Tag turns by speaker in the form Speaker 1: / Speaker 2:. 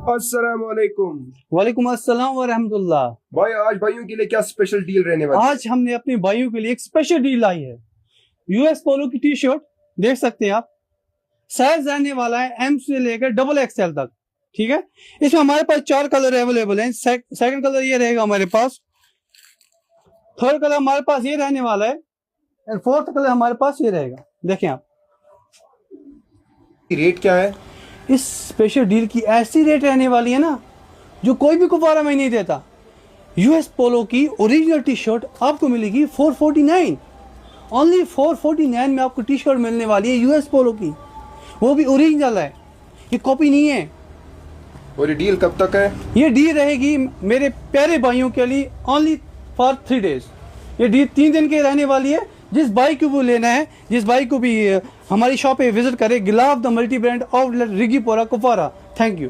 Speaker 1: अस्सलाम वालेकुम।
Speaker 2: वालेकुम अस्सलाम व रहमतुल्लाह।
Speaker 1: भाई आज भाइयों के लिए क्या स्पेशल डील रहने वाली है?
Speaker 2: आज हमने अपने भाइयों के लिए एक स्पेशल डील लाई है। यूएस पोलो की टी शर्ट देख सकते हैं आप। साइज रहने वाला है एम से लेकर डबल एक्सएल तक। ठीक है, इसमें हमारे पास 4 कलर अवेलेबल हैं। सेकंड कलर ये रहेगा हमारे पास, थर्ड कलर हमारे पास ये रहने वाला है, और फोर्थ कलर हमारे पास ये रहेगा। देखें आप,
Speaker 1: रेट क्या है?
Speaker 2: इस स्पेशल डील की ऐसी रेट रहने वाली है ना, जो कोई भी कुफारा में नहीं देता। यूएस पोलो की ओरिजिनल टी शर्ट आपको मिलेगी 449, ओनली 449 में आपको टी शर्ट मिलने वाली है यूएस पोलो की, वो भी ओरिजिनल है, ये कॉपी नहीं है।
Speaker 1: और ये डील कब तक है?
Speaker 2: ये डील रहेगी मेरे प्यारे भाइयों के लिए ओनली फॉर 3 डेज। ये डील 3 दिन के रहने वाली है। जिस भाई को भी लेना है, जिस भाई को भी हमारी शॉप पे विजिट करे, Gilaf the multi brand outlet Rigipora Kupwara. Thank you.